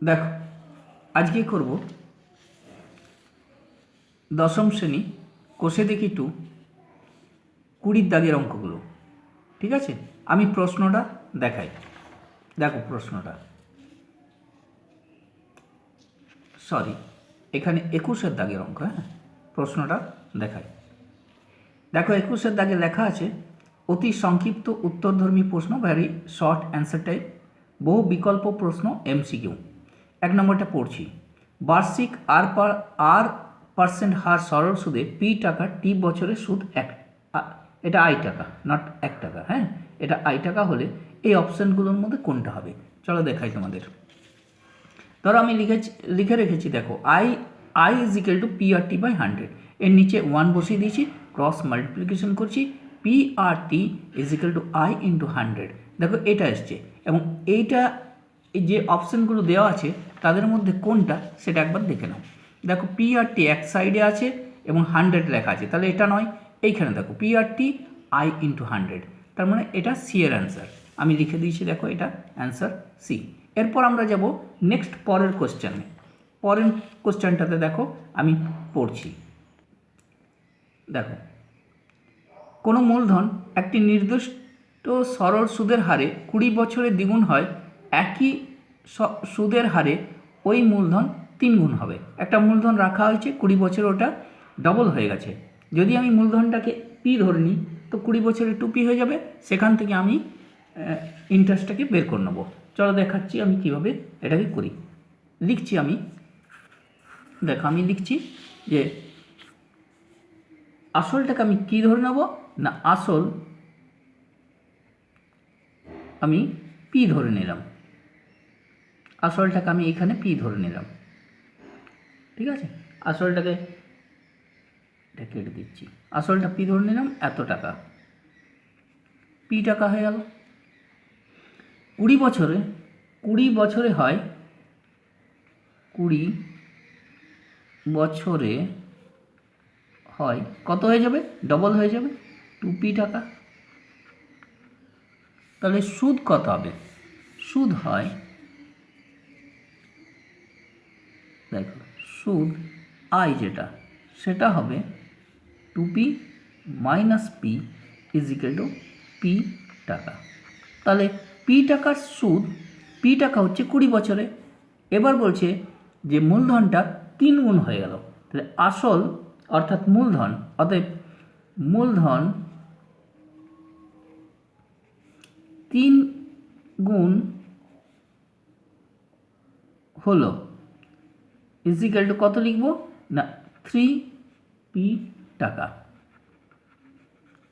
দেখো, আজকে করব দশম শ্রেণী কোষে দেখি 2 20 দাগের অঙ্কগুলো। ঠিক আছে, আমি প্রশ্নটা দেখাই। দেখো প্রশ্নটা, সরি, এখানে 21 দাগের অঙ্ক। হ্যাঁ, প্রশ্নটা দেখাই। দেখো 21 দাগে লেখা আছে, অতি সংক্ষিপ্ত উত্তরধর্মী প্রশ্ন, ভ্যারি শর্ট অ্যান্সার টাইপ, বহু বিকল্প প্রশ্ন, এমসিকিউ। 1 নম্বরটা পড়ছি। বার্ষিক আর% হার সরল সুদে পি টাকা টি বছরের সুদ এটা আই টাকা, নট 1 টাকা। হ্যাঁ, এটা আই টাকা হলে এই অপশানগুলোর মধ্যে কোনটা হবে? চলো দেখাই তোমাদের। ধরো আমি লিখে রেখেছি, দেখো I is equal to P R T by 100। এর নিচে 1 বসিয়ে দিয়েছি, ক্রস মাল্টিপ্লিকেশন করছি, P R T is equal to I into 100। দেখো এটা এসছে, এবং এইটা যে অপশানগুলো দেওয়া আছে তাদের মধ্যে কোনটা সেটা একবার দেখে নাও। দেখো পি আর টি এক সাইডে আছে এবং 100 লেখা আছে, তাহলে এটা নয়। এইখানে দেখো P R T I into 100, তার মানে এটা সি এর অ্যান্সার। আমি লিখে দিয়েছি, দেখো এটা অ্যান্সার সি। এরপর আমরা যাব নেক্সট পরের কোশ্চেনে। পরের কোশ্চেনটাতে দেখো আমি পড়ছি। দেখো, কোনো মূলধন একটি নির্দিষ্ট সরল সুদের হারে 20 বছরে দ্বিগুণ হয়, একই সুদের হারে ওই মূলধন 3 গুণ হবে। একটা মূলধন রাখা হয়েছে 20 বছর, ওটা ডবল হয়ে গেছে। যদি আমি মূলধনটাকে পি ধরে নিই তো 20 বছরে 2p হয়ে যাবে। সেখান থেকে আমি ইন্টারেস্টটাকে বের করে নেবো। চলো দেখাচ্ছি আমি কিভাবে এটাকে করি। লিখছি আমি, দেখো আমি লিখছি যে আসলটাকে আমি কি ধরে নেব না, আসল আমি পি ধরে নিলাম। আসলটাকে আমি এখানে পি ধরে নিলাম। ঠিক আছে, আসলটাকে এটা কেটে দিচ্ছি। আসলটা পি ধরে নিলাম, এত টাকা, পি টাকা হয়ে গেল। 20 বছরে হয়, 20 বছরে হয় কত হয়ে যাবে? ডবল হয়ে যাবে, 2p টাকা। তাহলে সুদ কত হবে? সুদ হয়, দেখো সুদ আই যেটা, সেটা হবে 2p minus P is equal to P টাকা। তাহলে পি টাকার সুদ, পি টাকা হচ্ছে 20 বছরে। এবার বলছে যে মূলধনটা 3 গুণ হয়ে গেল। তাহলে আসল অর্থাৎ মূলধন, অতএব মূলধন 3 গুণ হলো ইজিক্যাল টু কত লিখব না, 3p টাকা,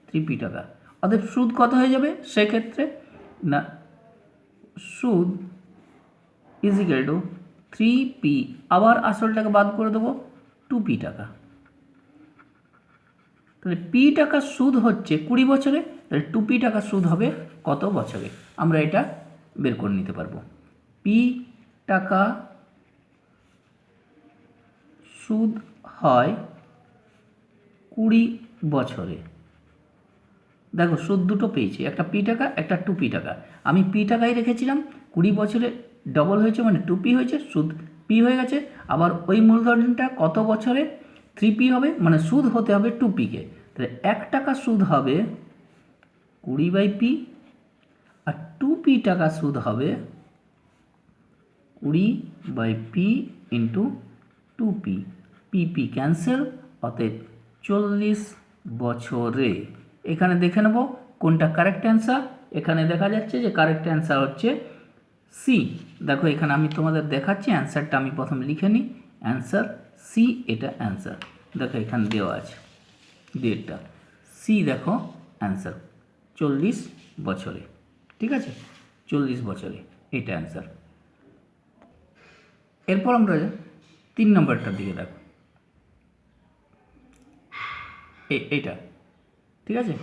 3p টাকা। অতএব সুদ কত হয়ে যাবে সেক্ষেত্রে না, সুদ ইজিক্যাল টু 3p, আবার আসলটাকে বাদ করে দেবো, 2p টাকা। তাহলে পি টাকা সুদ হচ্ছে 20 বছরে, তাহলে 2p টাকা সুদ হবে কত বছরে? আমরা এটা বের করে নিতে পারবো। পি টাকা সুদ হয় 20 বছরে। দেখো সুদ দুটো পেয়েছি, একটা পি টাকা, একটা 2p টাকা। আমি পি টাকাই রেখেছিলাম, 20 বছরে ডবল হয়েছে মানে 2p হয়েছে, সুদ পি হয়ে গেছে। আবার ওই মূলধনটা কত বছরে? 3p হবে, মানে সুদ হতে হবে 2pকে। তাহলে 1 টাকা সুদ হবে 20/p, আর 2p টাকা সুদ হবে 20/p ইন্টু 2p। পিপি ক্যান্সেল, অতএব 40 বছরে। এখানে দেখে নেব কোনটা কারেক্ট অ্যান্সার। এখানে দেখা যাচ্ছে যে কারেক্ট অ্যান্সার হচ্ছে সি। দেখো এখানে আমি তোমাদের দেখাচ্ছি, অ্যান্সারটা আমি প্রথম লিখে নিই। অ্যান্সার সি, এটা অ্যান্সার। দেখো এখানে দেওয়া আছে ডেটটা, সি দেখো অ্যান্সার 40 বছরে। ঠিক আছে, 40 বছরে, এটা অ্যান্সার। এরপর আমরা 3 নম্বরটার দিকে দেখো, এইটা। ঠিক আছে,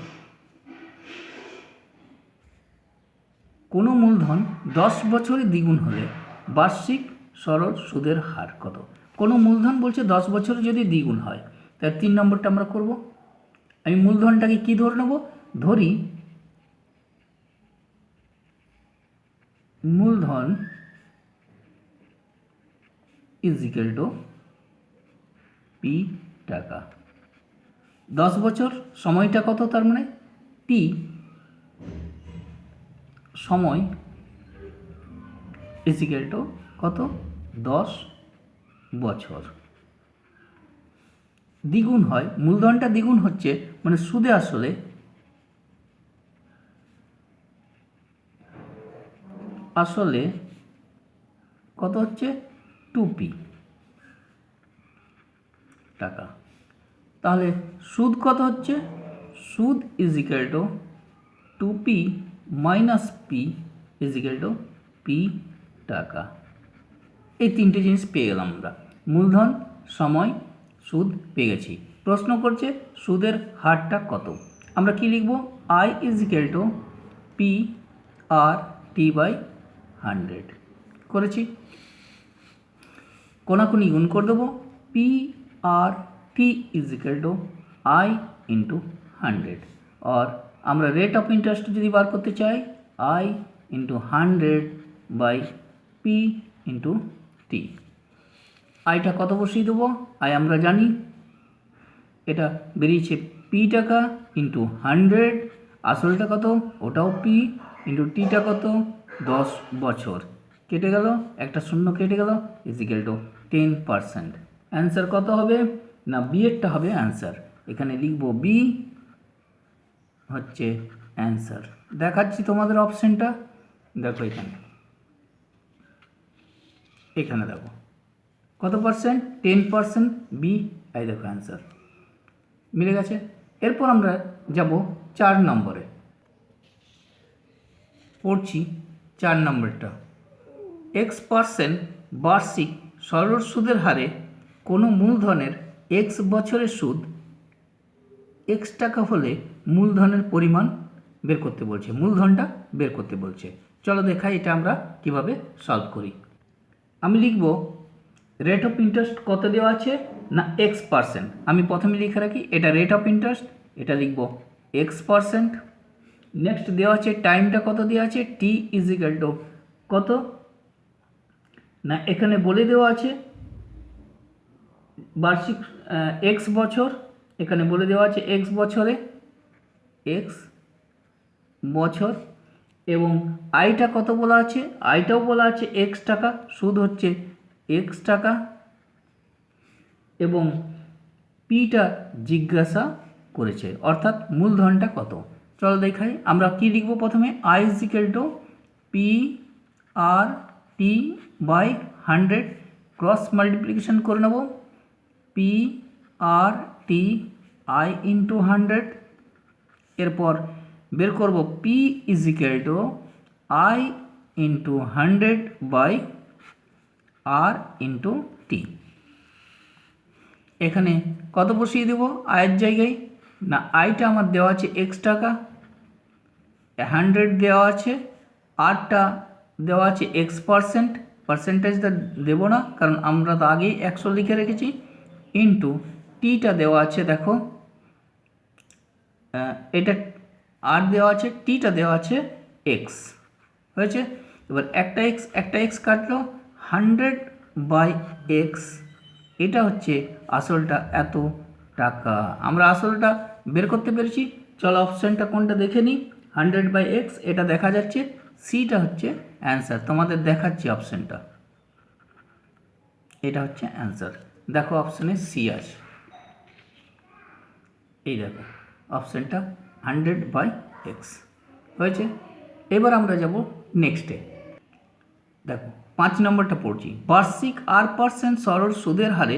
কোনো মূলধন 10 বছরে দ্বিগুণ হলে বার্ষিক সরল সুদের হার কত? কোনো মূলধন বলছে 10 বছরে যদি দ্বিগুণ হয়, তাহলে 3 নম্বরটা আমরা করব। আমি মূলধনটাকে কি ধরে নেব? ধরি মূলধন ইজ ইকুয়াল টু পি টাকা। 10 বছর সময়টা কত, তার মানে টি সময় ইজ ইকুয়াল টু কত, 10 বছর। দ্বিগুণ হয়, মূলধনটা দ্বিগুণ হচ্ছে মানে সুদে আসলে কত হচ্ছে, 2p টাকা। তাহলে সুদ কত হচ্ছে, সুদ is equal two 2p minus P is equal to P টাকা। এই তিনটে জিনিস পেয়ে গেলাম আমরা, মূলধন, সময়, সুদ পেয়ে গেছি। প্রশ্ন করছে সুদের হারটা কত। আমরা কি লিখব, I is equal to P R T by 100 করেছি। কোনাকুনি গুণ করে দেবো, P R T is equal to I into 100। আর আমরা রেট অফ ইন্টারেস্ট যদি বার করতে চাই, I into 100 by P into টি। আইটা কত বসিয়ে দেবো, আই আমরা জানি, এটা বেরিয়েছে পি টাকা ইন্টু 100, আসলটা কত, ওটাও পি, ইন্টু টিটা কত, 10 বছর। কেটে গেল, একটা শূন্য কেটে গেল, ইজ ইকুয়াল টু 10%। অ্যান্সার কত হবে না, বি এরটা হবে অ্যান্সার। এখানে লিখব বি হচ্ছে অ্যান্সার। দেখাচ্ছি তোমাদের অপশানটা, দেখো এখানে দেখো কত পার্সেন্ট, 10%, বি, এই দেখো অ্যান্সার মিলে গেছে। এরপর আমরা যাব 4 নম্বরে, পড়ছি 4 নম্বরটা। X% বার্ষিক সরল সুদের হারে কোনো মূলধনের X বছরের সুদ X টাকা হলে মূলধনের পরিমাণ বের করতে বলছে, মূলধনটা বের করতে বলছে। চলো দেখাই এটা আমরা কিভাবে সলভ করি। আমি লিখব রেট অফ ইন্টারেস্ট কত দেওয়া আছে না X%। আমি প্রথমে লিখে রাখি, এটা রেট অফ ইন্টারেস্ট, এটা লিখব X%। নেক্সট দেওয়া আছে টাইমটা কত দেওয়া আছে, টি ইজ ইকুয়াল টু কত না, এখানে বলে দেওয়া আছে বার্ষিক X বছর, এখানে বলে দেওয়া আছে X বছরে, X বছর, এবং আইটা কত বলা আছে, আইটাও বলা আছে X টাকা, সুদ হচ্ছে X টাকা, এবং পিটা জিজ্ঞাসা করেছে, অর্থাৎ মূলধনটা কত। চলো দেখাই, আমরা কি লিখব, প্রথমে I is equal to P R T by 100, cross multiplication করে নেব, P R T I into 100। এরপর বের করব P is equal to I into 100 by R into T. এখানে কত বসিয়ে দেব আয়ের জায়গায় না, আইটা আমার দেওয়া আছে X টাকা, 100 দেওয়া আছে, আরটা দেওয়া আছে X%, পার্সেন্টেজটা দেবো না কারণ আমরা তো আগেই 100 লিখে রেখেছি, ইন্টু টিটা দেওয়া আছে, দেখো এটা আর দেওয়া আছে, টিটা দেওয়া আছে X হয়েছে। এবার একটা X কাটলো, 100 বাই X, এটা হচ্ছে আসলটা এত টাকা। আমরা আসলটা বের করতে পেরেছি। চলো অপশানটা কোনটা দেখে নিই, 100 বাই X, এটা দেখা যাচ্ছে, সিটা হচ্ছে অ্যান্সার। তোমাদের দেখাচ্ছি অপশানটা, এটা হচ্ছে অ্যান্সার। দেখো অপশানে সি আছে, এই দেখো অপশানটা 100 বাই X হয়েছে। এবার আমরা যাব নেক্সটে, দেখো 5 নম্বরটা পড়ছি। বার্ষিক R% সরল সুদের হারে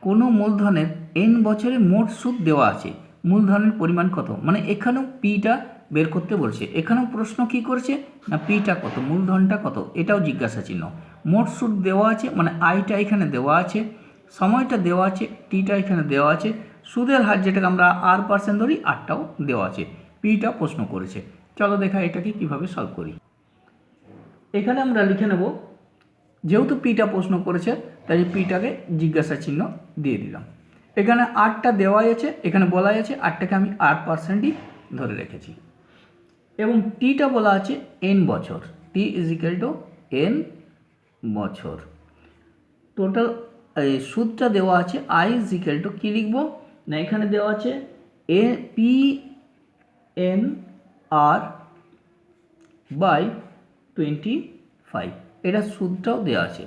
কোনো মূলধনের N বছরে মোট সুদ দেওয়া আছে, মূলধনের পরিমাণ কত, মানে এখানেও পিটা বের করতে বলছে। এখানেও প্রশ্ন কি করছে না পিটা কত, মূলধনটা কত, এটাও জিজ্ঞাসা চিহ্ন। মোট সুদ দেওয়া আছে মানে আইটা এখানে দেওয়া আছে, সময়টা দেওয়া আছে, টিটা এখানে দেওয়া আছে, সুদের হার যেটাকে আমরা R% ধরি, আরটাও দেওয়া আছে, পিটা প্রশ্ন করেছে। চলো দেখা এটাকে কিভাবে সলভ করি। এখানে আমরা লিখে নেব, যেহেতু পিটা প্রশ্ন করেছে তাই পিটাকে জিজ্ঞাসা চিহ্ন দিয়ে দিলাম। এখানে আরটা দেওয়াই আছে, এখানে বলাই আছে, আরটাকে আমি R%ই ধরে রেখেছি, এবং টিটা বলা আছে N বছর, টি ইজ ইকুয়াল টু N বছর। টোটাল এই সুদটা দেওয়া আছে আই ইজ ইকুয়াল টু কী লিখবো না, এখানে দেওয়া আছে পি এন আর বাই 25, এটা সুদটাও দেওয়া আছে।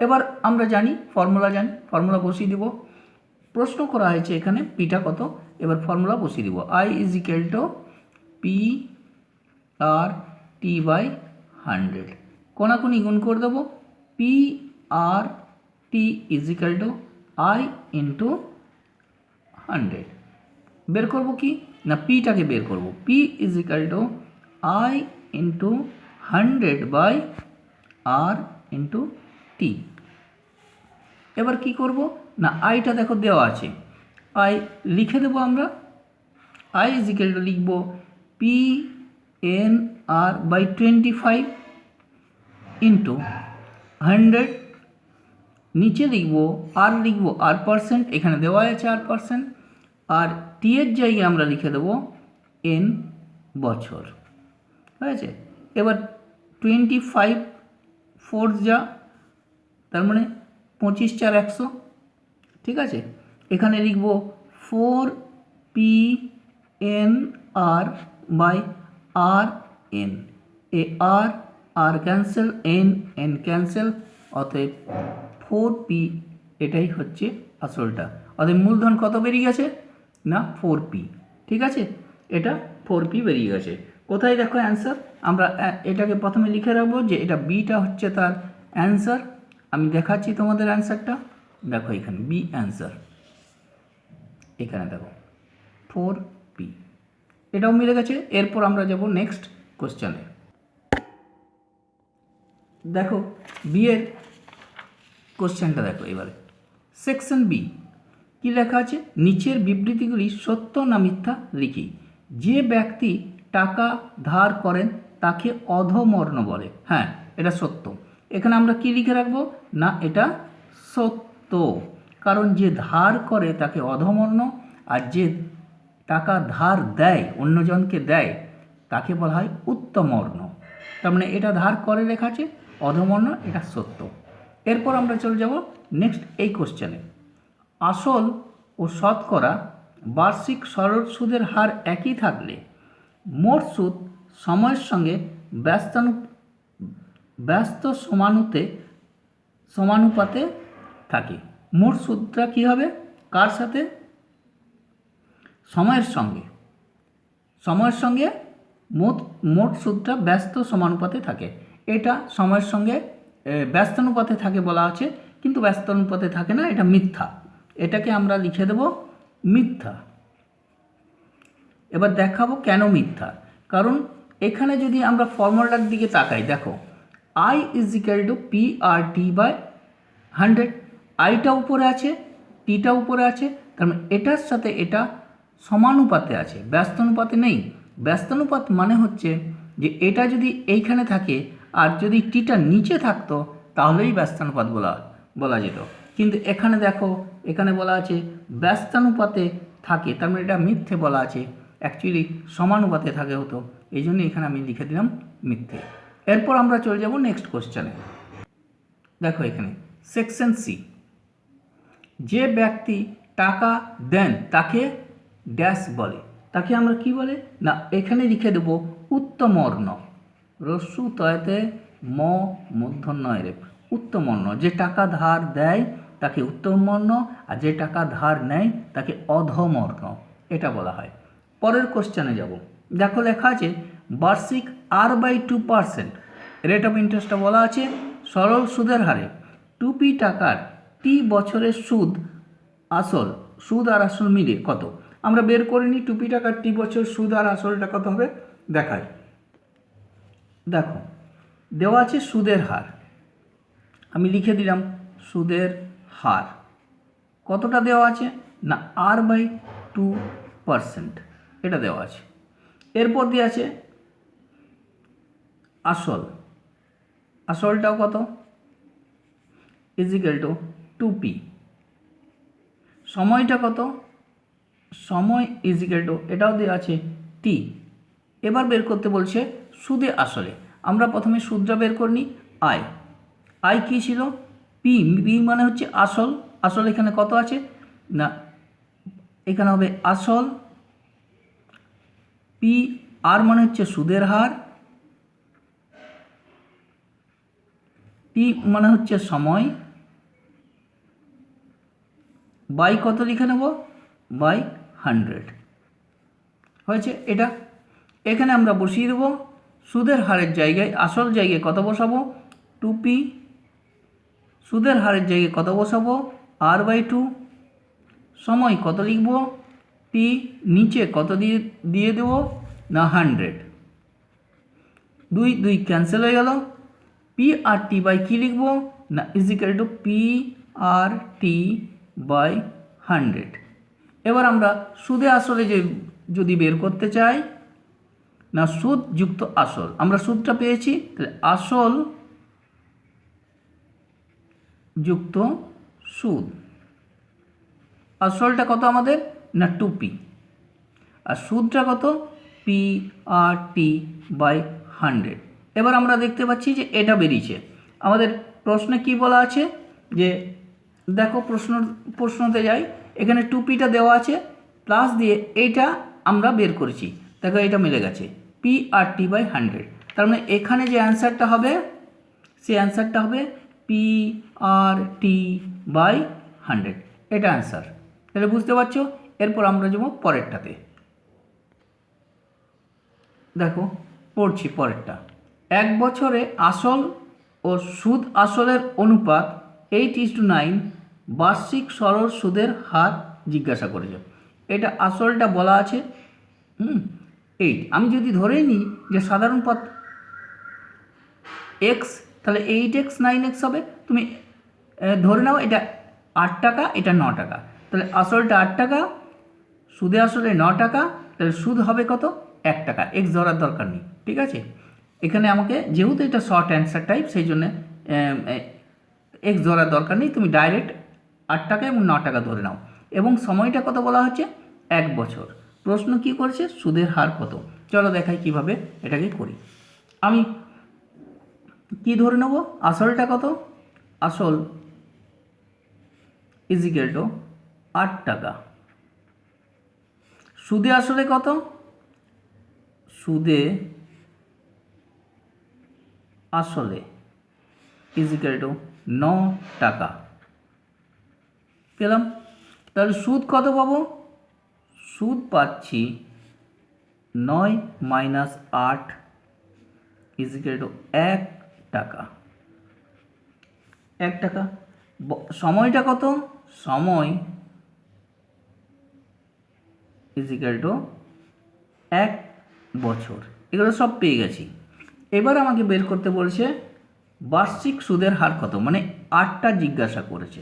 এবার আমরা জানি ফর্মুলা বসিয়ে দিব। প্রশ্ন করা হয়েছে এখানে পিটা কত, এবার ফর্মুলা বসিয়ে দিব। I is equal to P R T by 100, কোনাকুনি গুণ করে দেবো। P R T is equal to I into 100। বের করবো কি না, পিটাকে বের করবো। P is equal to I into 100 by R into T. এবার কি করব না, আইটা দেখো দেওয়া আছে, আই লিখে দেবো আমরা। আই ইজ ইকুয়াল টু লিখব P N R by 25 into 100, নিচে লিখব আর পার্সেন্ট, এখানে দেওয়া আছে আর%, আর টি এর জায়গায় আমরা লিখে দেবো এন বছর, হয়েছে। এবার 25 4 যা, তার মানে 25 4 100, ঠিক আছে। এখানে লিখব 4 P N R by R N, এ আর ক্যান্সেল, এন ক্যান্সেল, অতএব 4p, এটাই হচ্ছে আসলটা। অতএব মূলধন কত বেরিয়ে গেছে না 4p, ঠিক আছে, এটা 4p বেরিয়ে গেছে। কোথায় দেখো অ্যান্সার, আমরা এটাকে প্রথমে লিখে রাখবো যে এটা বিটা হচ্ছে তার অ্যান্সার। আমি দেখাচ্ছি তোমাদের অ্যান্সারটা, দেখো এখানে বি অ্যান্সার, এখানে দেখো 4p, এটাও মিলে গেছে। এরপর আমরা যাব নেক্সট কোশ্চেনে। দেখো বি এর কোশ্চেনটা দেখো এবারে, সেকশন বি কি লেখা আছে, নিচের বিবৃতিগুলি সত্য না মিথ্যা লিখি। যে ব্যক্তি টাকা ধার করেন তাকে অধমর্ণ বলে। হ্যাঁ, এটা সত্য। এখানে আমরা কি লিখে রাখবো না, এটা সত্য, কারণ যে ধার করে তাকে অধমর্ণ, আর যে টাকা ধার দেয় অন্যজনকে দেয় তাকে বলা হয় উত্তমর্ণ। তার মানে এটা ধার করে লেখা আছে, অধমর্ণ, এটা সত্য। এরপর আমরা চলে যাব নেক্সট এই কোশ্চেনে। আসল ও শতকরা বার্ষিক সরল সুদের হার একই থাকলে মোট সুদ সময়ের সঙ্গে ব্যস্ত সমানুপাতে থাকে। মোট সুদটা কী হবে, কার সাথে, সময়ের সঙ্গে মোট সুদটা ব্যস্ত সমানুপাতে থাকে। এটা সময়ের সঙ্গে ব্যস্তানুপাতে থাকে বলা আছে, কিন্তু ব্যস্তানুপাতে থাকে না, এটা মিথ্যা। এটাকে আমরা লিখে দেব মিথ্যা। এবার দেখাবো কেন মিথ্যা, কারণ এখানে যদি আমরা ফর্মুলাটার দিকে তাকাই, দেখো I is equal to P R T by 100, আইটা উপরে আছে, টিটা উপরে আছে, তার মানে এটার সাথে এটা সমানুপাতে আছে, ব্যস্তানুপাতে নেই। ব্যস্তানুপাত মানে হচ্ছে যে এটা যদি এইখানে থাকে আর যদি টিটা নিচে থাকতো তাহলেই ব্যস্তানুপাত বলা যেত, কিন্তু এখানে দেখো এখানে বলা আছে ব্যস্তানুপাতে থাকে, তার মানে এটা মিথ্যে বলা আছে, অ্যাকচুয়ালি সমানুপাতে থাকে হতো, এই জন্য এখানে আমি লিখে দিলাম মিথ্যে। এরপর আমরা চলে যাব নেক্সট কোশ্চেনে। দেখো এখানে সেকশন সি, যে ব্যক্তি টাকা দেন তাকে ড্যাশ বলে, তাকে আমরা কি বলে না, এখানে লিখে দেব উত্তমর্ণ, রস্যু তয়তে ম মূর্ধন্যয় রেপ, উত্তমর্ণ। যে টাকা ধার দেয় তাকে উত্তমর্ণ, আর যে টাকা ধার নেয় তাকে অধমর্ণ, এটা বলা হয়। পরের কোশ্চেনে যাব। দেখো লেখা আছে বার্ষিক R/2% রেট অফ ইন্টারেস্টটা বলা আছে সরল সুদের হারে 2p টাকার টি বছরের সুদ আর আসল মিলে কত। আমরা বের করে নিই 2p টাকার টি বছর সুদ আর আসলটা কত হবে, দেখায়। দেখো দেওয়া আছে সুদের হার, আমি লিখে দিলাম সুদের হার কতটা দেওয়া আছে না R/2%, এটা দেওয়া আছে। এরপর দিয়ে আছে আসলটাও কত ইজিক্যাল টু 2p, সময়টা কত, সময় ইজিক্যাল টু এটাও দেওয়া আছে টি। এবার বের করতে বলছে সুদে আসলে, আমরা প্রথমে সুদটা বের করে নিই। আই কী ছিল, পি মানে হচ্ছে আসল, আসল এখানে কত আছে না, এখানে হবে আসল, পি আর মানে হচ্ছে সুদের হার, টি মানে হচ্ছে সময়, বাই কত লিখে নেব, বাই 100 হয়েছে। এটা এখানে আমরা বসিয়ে দেবো সুদের হারের জায়গায়, আসল জায়গায় কত বসাবো 2p, সুদের হারের জায়গায় কত বসাবো r/2, সময় কত লিখব t, নিচে কত দিয়ে দেবো না 100, 2 2 ক্যান্সেল হয়ে গেল, পি আর টি বাই কী লিখব না is equal to P R T by 100। এবার আমরা সুদে আসলে যদি বের করতে চাই না সুদ যুক্ত আসল, আমরা সুদটা পেয়েছি, তাহলে আসল যুক্ত সুদ, আসলটা কত আমাদের না 2p, আর সুদটা কত পি আর টি বাই 100। এবার আমরা দেখতে পাচ্ছি যে এটা বেরিয়েছে। আমাদের প্রশ্নে কি বলা আছে যে দেখো, প্রশ্নতে যাই, এখানে 2pটা দেওয়া আছে প্লাস দিয়ে এইটা আমরা বের করেছি, দেখো এটা মিলে গেছে পি আর টি বাই 100। তার মানে এখানে যে অ্যান্সারটা হবে সেই অ্যান্সারটা হবে পি আর টি বাই 100, এটা অ্যান্সার। তাহলে বুঝতে পারছো। এরপর আমরা যাবো পরেরটাতে, দেখো পড়ছি পরেরটা। 1 বছরে আসল ও সুদ আসলের অনুপাত 8:9, বার্ষিক সরল সুদের হার জিজ্ঞাসা করেছে। এটা আসলটা বলা আছে 8, আমি যদি ধরে নিই যে সাধারণ পদ এক্স, তাহলে 8x 9x হবে। তুমি ধরে নাও এটা 8 টাকা, এটা 9 টাকা, তাহলে আসলটা 8 টাকা, সুদে আসলে 9 টাকা, তাহলে সুদ হবে কত 1 টাকা, এক্স ধরার দরকার নেই। ঠিক আছে, এখানে আমাকে যেহেতু এটা শর্ট অ্যান্সার টাইপ সেই জন্য এক্স ধরার দরকার নেই, তুমি ডাইরেক্ট 8 টাকা এবং 9 টাকা ধরে নাও। এবং সময়টা কত বলা হচ্ছে 1 বছর। প্রশ্ন কি করেছে সুদের হার কত, চলো দেখাই কিভাবে এটাকে করি। আমি কি ধরে নেব, আসলটা কত, আসল ইজিক্যাল টু 8 টাকা, সুদে আসলে কত, সুদে আসলে ইজিক্যাল টু 9 টাকা পেলাম। তাহলে সুদ কত পাবো, সুদ পাচ্ছি 9 মাইনাস 8 ইজিক্যাল টু 1 টাকা, 1 টাকা। সময়টা কত, সময় ইজিক্যাল টু 1 বছর। এগুলো সব পেয়ে গেছি। এবার আমাকে বের করতে বলছে বার্ষিক সুদের হার কত, মানে 8টা জিজ্ঞাসা করেছে,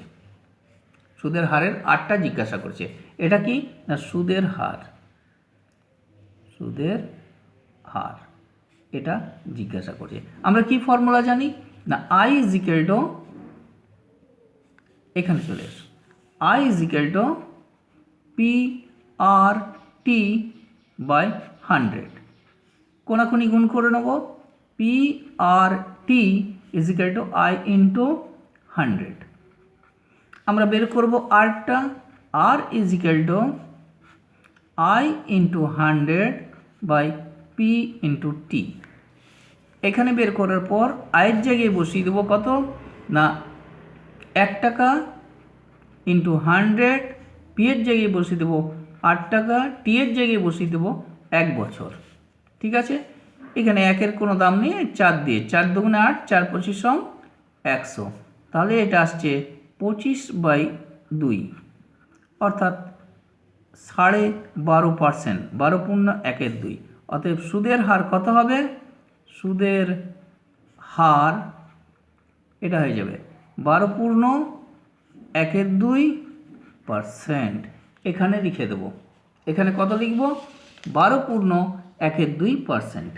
সুদের হারের 8টা জিজ্ঞাসা করেছে। এটা কি না সুদের হার, সুদের হার এটা জিজ্ঞাসা করছে। আমরা কি ফর্মুলা জানি না আই ইজিক্যাল টু, এখানে চলে এসো, I is equal to P R T by 100, কোনাকুনি গুণ করে নেব, P R T is equal to I into 100। আমরা বের করব আরটা, R is equal to I into 100 by P into T. এখানে বের করার পর আয়ের জায়গায় বসিয়ে দেবো কত না 1 টাকা ইন্টু 100, পি এর জায়গায় বসিয়ে দেবো 8 টাকা, টি এর জায়গায় বসিয়ে দেবো 1 বছর। ঠিক আছে, এখানে একের কোনো দাম নেই, 4 দিয়ে 4 দুগুণে 8, 4 25 100, তাহলে এটা আসছে 25/2, অর্থাৎ 12.5%, 12.1/2। অতএব সুদের হার কত হবে, সুদের হার এটা হয়ে যাবে 12.1/2%। এখানে লিখে দেবো, এখানে কত লিখব 12.1/2%,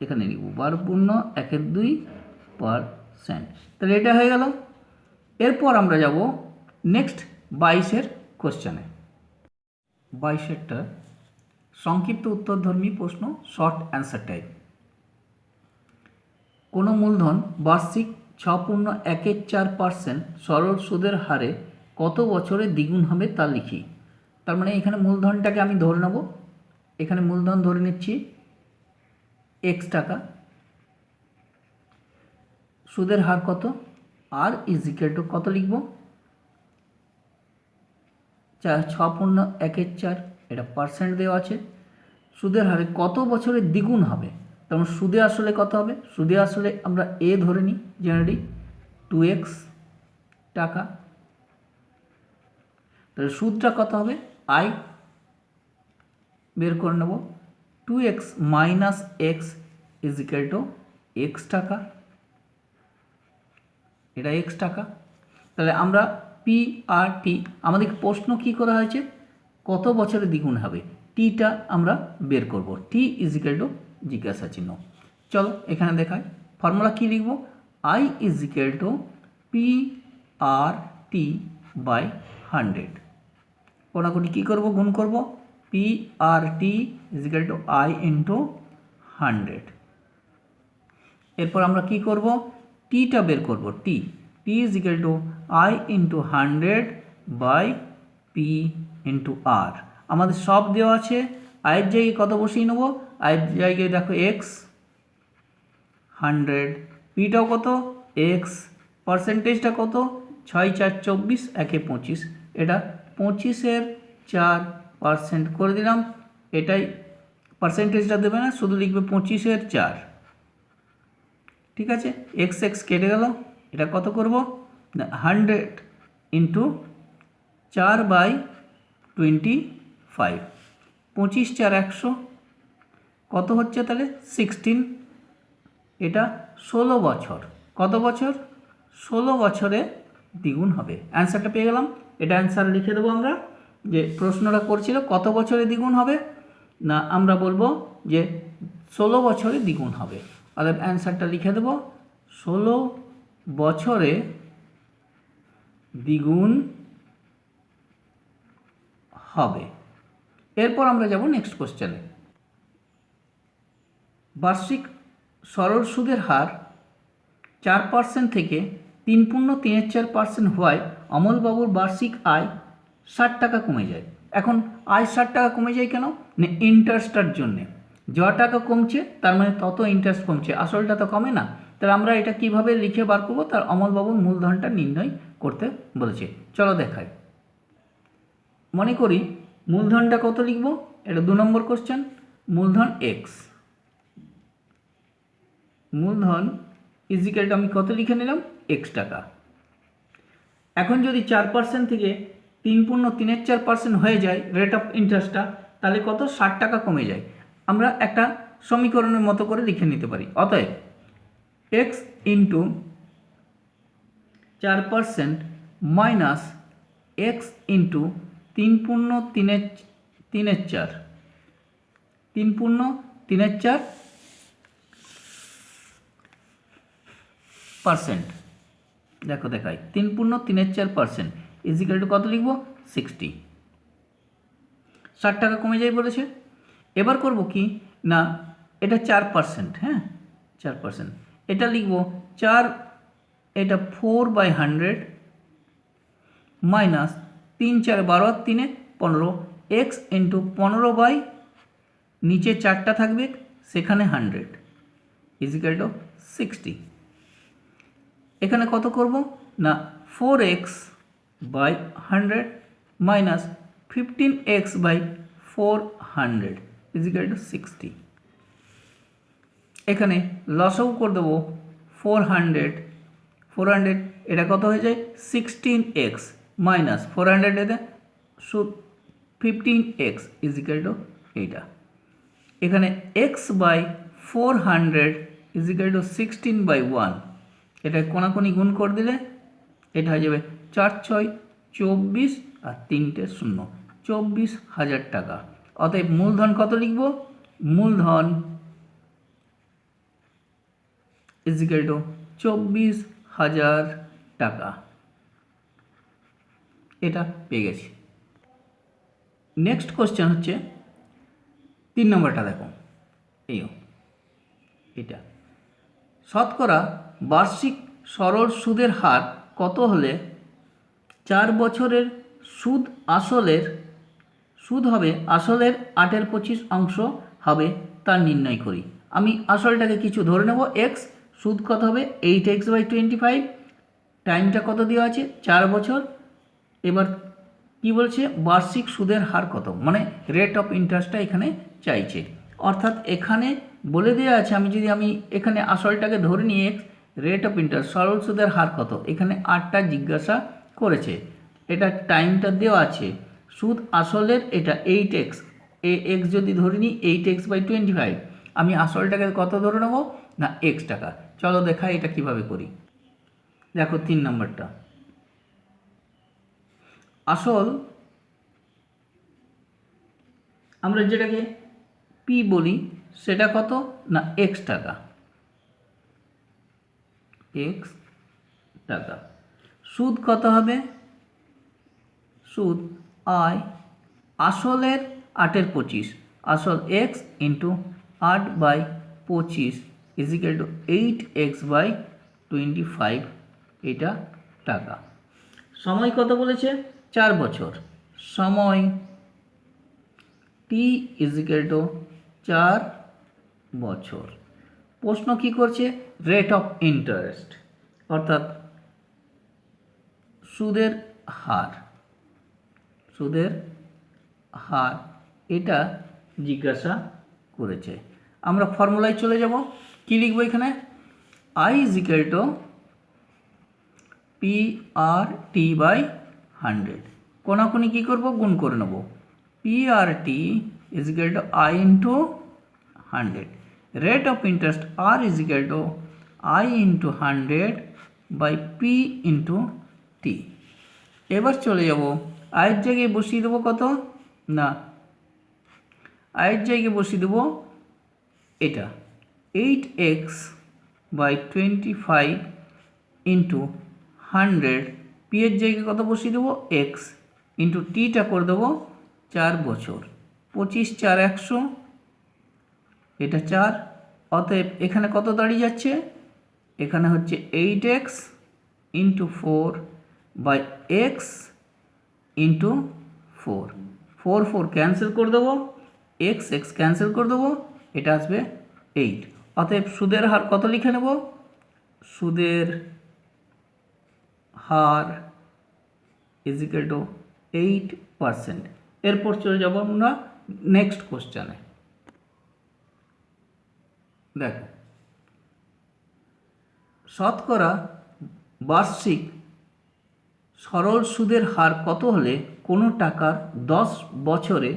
এখানে লিখব 12.1/2%। তাহলে এটা হয়ে গেল। এরপর আমরা যাব নেক্সট 22-এর কোশ্চেনে। 22-এরটা সংক্ষিপ্ত উত্তরধর্মী প্রশ্ন, শর্ট অ্যান্সার টাইপ। কোনো মূলধন বার্ষিক 6.14% সরল সুদের হারে কত বছরে দ্বিগুণ হবে তা লিখি। তার মানে এখানে মূলধনটাকে আমি ধরে নেব, এখানে মূলধন ধরে নিচ্ছি x টাকা, সুদের হার কত, আর ইজিক্যাল টু কত লিখব, 6.1 এটা পার্সেন্ট দেওয়া আছে। সুদের হারে কত বছরে দ্বিগুণ হবে, তেমন সুদে আসলে কত হবে, সুদে আসলে আমরা এ ধরে নিই জেনারেলি 2x টাকা, তাহলে সুদটা কত হবে, আই বের করে নেব, 2x minus x is equal to x টাকা, এটা এক্স টাকা। তাহলে আমরা পি আর টি, আমাদের প্রশ্ন কি করা হয়েছে, কত বছরে দ্বিগুণ হবে, টিটা আমরা বের করব, টি ইজিক্যাল টু জিজ্ঞাসা চিহ্ন। চলো এখানে দেখাই, ফর্মুলা কী লিখব, I is equal to P R T by 100, কোনাকুনি কী করবো, গুণ করব, P R T is equal to I into 100। এরপর আমরা কি করব, টিটা বের করব, T is equal to I into 100 by P into R. আমাদের সব দেওয়া আছে, আয়ের জায়গায় কত বসিয়ে নেব, আয়ের জায়গায় দেখো এক্স 100, পিটাও কত এক্স, পার্সেন্টেজটা কত 6 4 24 একে 25, এটা 25-এর 4% করে দিলাম, এটাই পার্সেন্টেজটা দেবে না, শুধু লিখবে 25-এর 4, ঠিক আছে। এক্স এক্স কেটে গেল, এটা কত করব না 100 ইন্টু 4/25, 25 4 100, কত হচ্ছে তাহলে 16, এটা 16 বছর, কত বছর 16 বছরে দ্বিগুণ হবে। অ্যান্সারটা পেয়ে গেলাম, এটা অ্যান্সার লিখে দেবো আমরা, যে প্রশ্নটা করছিল কত বছরে দ্বিগুণ হবে, না আমরা বলবো যে 16 বছরে দ্বিগুণ হবে, অর্থাৎ অ্যান্সারটা লিখে দেবো 16 বছরে দ্বিগুণ হবে। এরপর আমরা যাব নেক্সট কোশ্চেনে। বার্ষিক সরল সুদের হার 4% থেকে 3.34% হওয়ায় অমলবাবুর বার্ষিক আয় 60 টাকা কমে যায়। এখন আয় 60 টাকা কমে যায় কেন, না ইন্টারেস্টটার জন্যে, য টাকা কমছে তার মানে তত ইন্টারেস্ট কমছে, আসলটা তো কমে না। তাহলে আমরা এটা কিভাবে লিখে বার করবো, তার অমলবাবুর মূলধনটা নির্ণয় করতে বলেছে, চলো দেখাই। মনে করি মূলধনটা কত লিখব, এটা 2 নম্বর কোশ্চেন, মূলধন এক্স, মূলধন ইজিক্যালটা আমি কত লিখে নিলাম এক্স টাকা। এখন যদি 4% থেকে 3.34% হয়ে যায় রেট অফ ইন্টারেস্টটা, তাহলে কত 60 টাকা কমে যায়। আমরা একটা সমীকরণের মতো করে লিখে নিতে পারি, অতএব x into 4% minus x into 3.34%, দেখো দেখাই 3.34% ইজিক্যাল টু কত লিখব 60, 60 টাকা কমে যায় বলেছে। এবার করব কি না, এটা 4%, হ্যাঁ 4%, এটা লিখব 4, এটা 4/100 মাইনাস 3 4 12 3 15, এক্স ইন্টু 15 বাই নিচে 4টা থাকবে সেখানে 100 ইজিক্যাল টু 60। এখানে কত করব না 4x/100 minus 15x/400 is equal two 60। এখানে লসও করে দেবো 400, এটা কত হয়ে যায় 16x মাইনাস 400 এতে 15x ইজিক্যাল টু এইটা। এখানে x/400 ইজিক্যাল টু 16/1, এটা কোনাকুনি গুণ করে দিলে এটা হয়ে যাবে 4 6 24 আর 3টে 0, 24,000 টাকা। অতএব মূলধন কত লিখব, মূলধন ইজিক্যাল টু 24,000 টাকা, এটা পেয়ে গেছি। নেক্সট কোশ্চেন হচ্ছে 3 নম্বরটা, দেখো এটা শতকরা বার্ষিক সরল সুদের হার কত হলে 4 বছরের সুদ হবে আসলের 8/25 অংশ হবে তা নির্ণয় করি। আমি আসলটাকে কিছু ধরে নেব এক্স, সুদ কত হবে 8x/25, টাইমটা কত দেওয়া আছে 4 বছর। এবার কি বলছে বার্ষিক সুদের হার কত, মানে রেট অফ ইন্টারেস্টটা এখানে চাইছে। অর্থাৎ এখানে বলে দেওয়া আছে আমি এখানে আসলটাকে ধরে নিই এক্স, রেট অফ ইন্টারেস্ট সরল সুদের হার কত, এখানে 8টা জিজ্ঞাসা করেছে, এটা টাইমটা দেওয়া আছে, সুদ আসলের এটা 8x, এক্স যদি ধরে নিই 8x/25, আমি আসলটাকে কত ধরে নেব না x টাকা। চলো দেখা এটা কিভাবে করি। দেখো 3 নম্বরটা, আসল আমরা যেটাকে পি বলি সেটা কত না x টাকা, x টাকা। সুদ কত হবে, সুদ আয় আসলের 8/25, আসল x into 8/25 is equal two 8x/25, এটা টাকা। সময় কত বলেছে 4 বছর, সময় t ইজিক্যাল টু 4 বছর। প্রশ্ন কি করছে রেট অফ ইন্টারেস্ট, অর্থাৎ সুদের হার, সুদের হার এটা জিজ্ঞাসা করেছে। আমরা ফর্মুলায় চলে যাব, কি লিখবো এখানে i ইজিক্যাল টু PRT/100, কোনাকুনি কী করবো গুণ করে নেব, PRT is equal to i into 100, rate of interest R is equal to i into 100/P into T। এবার চলে যাব আয়ের জায়গায় বসিয়ে দেবো কত না, আয়ের জায়গায় বসিয়ে দেবো এটা 8x/25 ইন্টু 100, পি এর জায়গায় কত বসিয়ে দেবো এক্স, ইন্টু টিটা করে দেবো 4 বছর, 25 4 100, এটা 4, অতএব এখানে কত দাঁড়িয়ে যাচ্ছে, এখানে হচ্ছে 8x into 4/x into 4, 4 4 cancel করে দেবো, x x ক্যান্সেল করে দেবো, এটা আসবে 8। অতএব সুদের হার কত লিখে নেব, সুদের হার ইজিক্যাল টু 8%। এরপর চলে যাব আমরা নেক্সট কোশ্চেনে। দেখো শতকরা বার্ষিক সরল সুদের হার কত হলে কোনো টাকার 10 বছরে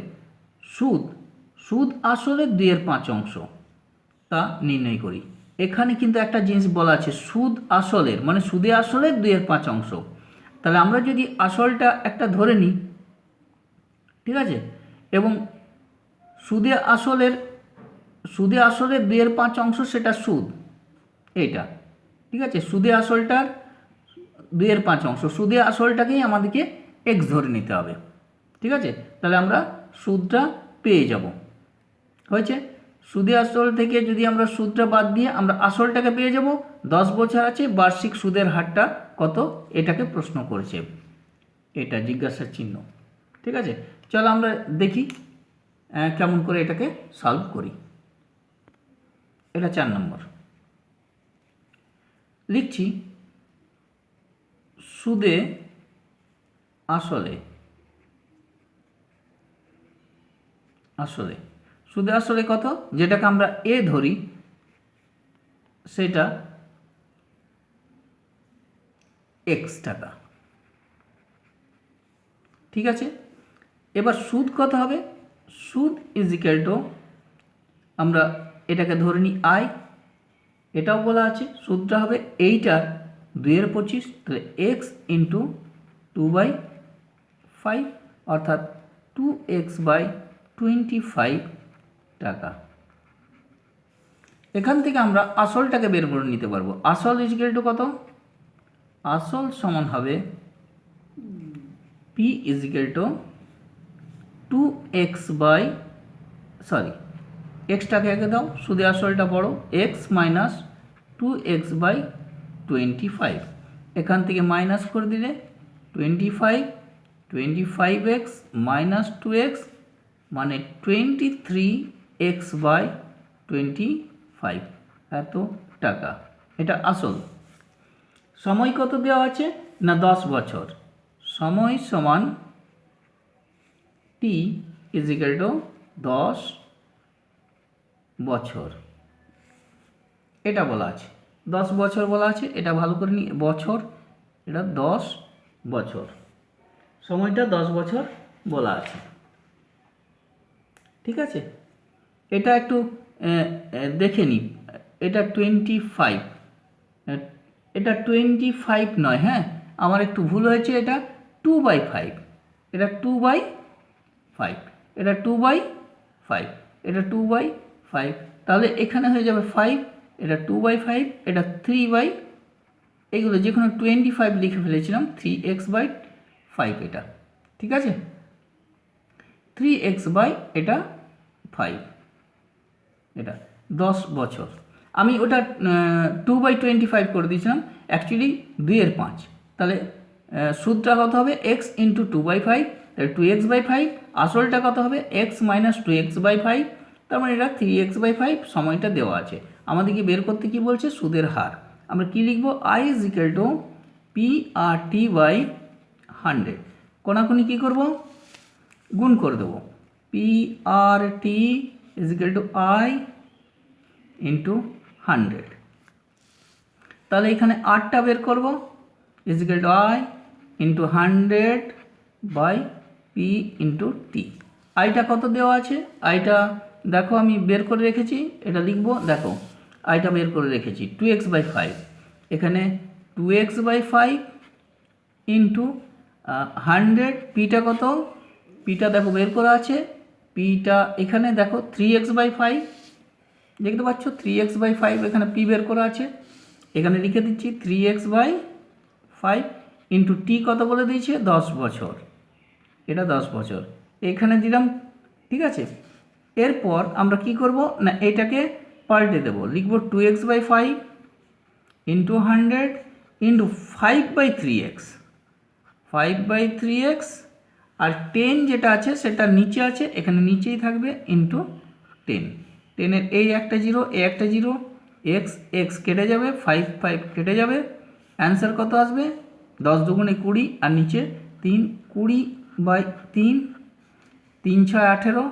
সুদ আসলে 2/5 অংশ তা নির্ণয় করি। এখানে কিন্তু একটা জিনিস বলা আছে সুদ আসলের, মানে সুদে আসলের 2/5 অংশ। তাহলে আমরা যদি আসলটা একটা ধরে নিই, ঠিক আছে, এবং সুদে আসলের 2/5 অংশ সেটা সুদ, এটা ঠিক আছে, সুদে আসলটার 2/5 অংশ, সুদে আসলটাকেই আমাদেরকে এক্স ধরে নিতে হবে, ঠিক আছে। তাহলে আমরা সুদটা পেয়ে যাব, হয়েছে। সুদে আসল থেকে যদি আমরা সুদটা বাদ দিয়ে আমরা আসলটাকে পেয়ে যাব, 10 বছর আছে, বার্ষিক সুদের হারটা কত এটাকে প্রশ্ন করেছে, এটা জিজ্ঞাসার চিহ্ন, ঠিক আছে। চলো আমরা দেখি কেমন করে এটাকে সলভ করি। এটা 4 নম্বর লিখছি, সুদে আসলে সুদে আসলে কত, যেটাকে আমরা এ ধরি সেটা এক্স টাকা, ঠিক আছে। এবার সুদ কত হবে, সুদ ইজিক্যাল টু আমরা এটাকে ধরে নিই আই, এটাও বলা আছে সুদটা হবে 8/25, তাহলে এক্স ইন্টু 2/5, অর্থাৎ 2x/25 টাকা। এখান থেকে আমরা আসলটাকে বের করে নিতে পারবো, আসল ইজিক্যাল টু কত, আসল সমান হবে পি ইজিক্যাল টু 2x/, আগে দাও, সুদে আসলটা বড়, x মাইনাস 2x/25, এখান থেকে মাইনাস করে দিলে 25x মাইনাস 2x মানে 23x/25 এত টাকা। এটা আসল। সময় কত দেওয়া আছে না 10 বছর। সময় সমান t ইজিক্যাল টু 10 বছর, এটা বলা আছে। 10 বছর বলা আছে, এটা ভালো করে নি, বছর, এটা 10 বছর, সময়টা 10 বছর বলা আছে। ঠিক আছে, এটা একটু দেখে নিই। এটা 25, এটা 25 নয়, হ্যাঁ আমার একটু ভুল হয়েছে, এটা 2/5, এটা 2/5, এটা 2/5, এটা 2/5, তাহলে এখানে হয়ে যাবে 5, এটা 2/5, এটা 3/, এগুলো যে কোনো 25 লিখে ফেলেছিলাম, 3x/5 এটা। ঠিক আছে, 3x বাই এটা 5, এটা 10 বছর। আমি ওটা 2/25 করে দিয়েছিলাম, অ্যাকচুয়ালি 2/5, তাহলে সুদটা কত হবে x ইন্টু 2/5, তাহলে 2x/5, আসলটা কত হবে x মাইনাস 2x/5, তার মানে এটা 3x/5, সময়টা দেওয়া আছে। আমাদেরকে বের করতে কি বলছে, সুদের হার। আমরা কি লিখব, i is equal two PRT/100, কোনাকুনি কী করব, গুণ করে দেবো, PRT is equal to i into 100, তাহলে এখানে আরটা বের করব, is equal to i into 100/p into টি। আইটা কত দেওয়া আছে, আইটা দেখো আমি বের করে রেখেছি, এটা লিখব, দেখো আইটা বের করে রেখেছি 2x/5, এখানে 2x/5 ইন্টু 100, পিটা কত, পিটা দেখো বের করা আছে, পিটা এখানে দেখো 3x/5, দেখতে পাচ্ছ 3x/5, এখানে পি বের করা আছে, এখানে লিখে দিচ্ছি 3x/5 ইন্টু টি কত বলে দিয়েছে 10 বছর, এটা 10 বছর এখানে দিলাম। ঠিক আছে, এরপর আমরা কি করব না এটাকে পাল্টে দেব, লিখব 2x/5 into 100 into 5/3x, 5/3x, আর 10 যেটা আছে সেটা নিচে আছে, এখানে নিচেই থাকবে, ইন্টু 10, 10-এর এই একটা জিরো, এই একটা জিরো, এক্স এক্স কেটে যাবে, 5 কেটে যাবে, অ্যান্সার কত আসবে 10 দুগুণে 20, আর নিচে 3, 20/3, 3 6 18,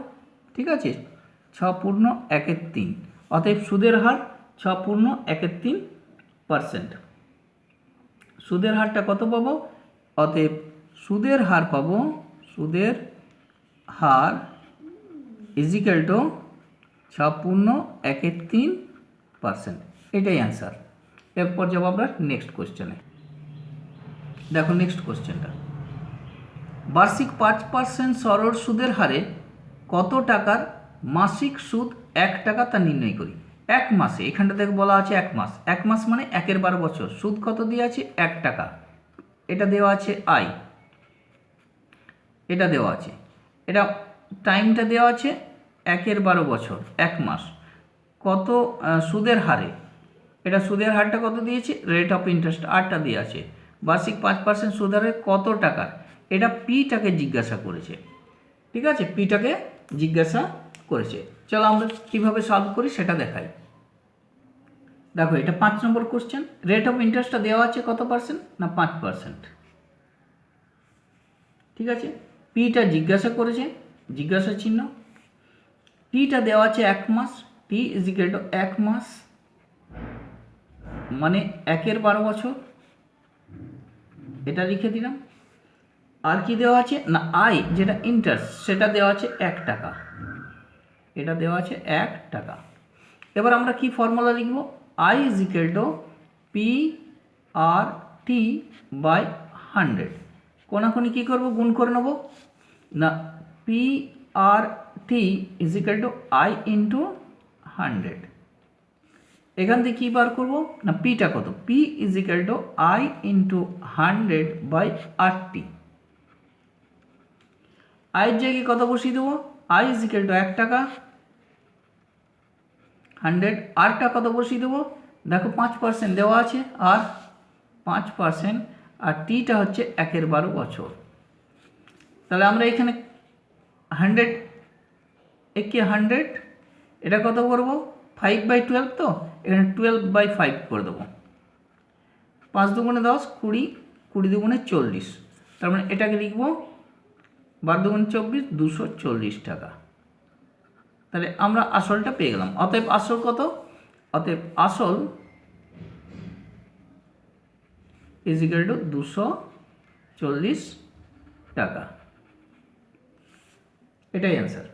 ঠিক আছে, 6 পূর্ণ 1/3, অতএব সুদের হার 6 পূর্ণ 1/3%। সুদের হারটা কত পাবো, অতএব সুদের হার পাবো, সুদের হার ইজ ইকুয়াল টু 6 পূর্ণ 1/3%, এটাই অ্যান্সার। এরপর যাব আমরা নেক্সট কোশ্চেনে। দেখো নেক্সট কোশ্চেনটা, বার্ষিক 5% সরল সুদের হারে কত টাকার মাসিক সুদ 1 টাকা তা নির্ণয় করি। এক মাসে, এখানটা দেখো বলা আছে 1 মাস, 1 মাস মানে 1/12 বছর, সুদ কত দেওয়া আছে 1 টাকা, এটা দেওয়া আছে আই, এটা দেওয়া আছে, এটা টাইমটা দেওয়া আছে 1/12 বছর, 1 মাস, কত সুদের হারে, এটা সুদের হারটা কত দিয়েছে, রেট অফ ইন্টারেস্ট আরটা দিয়ে আছে, বার্ষিক 5% সুদ হারে কত টাকার, এটা পিটাকে জিজ্ঞাসা করেছে। ঠিক আছে, পিটাকে জিজ্ঞাসা করেছে, চলো আমরা কীভাবে সলভ করি সেটা দেখাই। দেখো এটা 5 নম্বর কোশ্চেন, রেট অফ ইন্টারেস্টটা দেওয়া আছে কত পার্সেন্ট না 5%। ঠিক আছে, পিটা জিজ্ঞাসা করেছে, জিজ্ঞাসা চিহ্ন, টিটা দেওয়া আছে 1 মাস, টি ইজ ইকুয়াল টু 1 মাস মানে 1/12 বছর, এটা লিখে দিলাম। আর কি দেওয়া আছে না আই যেটা ইন্টারেস্ট সেটা দেওয়া আছে 1 টাকা, এটা দেওয়া আছে 1 টাকা। এবার আমরা কি ফর্মুলা লিখব, I is equal two PRT/100, কোনাকুনি কী করবো, গুণ করে নেব না, PRT is equal to I into 100, এখান থেকে কী বার করবো না পিটা কত, P is equal to I into 100/RT, আয়ের জায়গায় কত বসিয়ে দেবো, আই ইজ ইকুয়াল টু 1 টাকা, 100, আরটা কত বসিয়ে দেবো, দেখো 5% দেওয়া আছে, আর 5%, আর টিটা হচ্ছে 1/12 বছর। তাহলে আমরা এখানে 100 একে 100, এটা কত করবো 5/12, তো এখানে 12/5 করে দেবো। 5 দুগুণে 10, 20, 20 দুগুণে 40, তার মানে এটাকে লিখবো 12 দুগুণে 24, 240 টাকা। তাহলে আমরা আসলটা পেয়ে গেলাম। অতএব আসল কত? অতএব আসল = 240 টাকা। এটাই অ্যান্সার।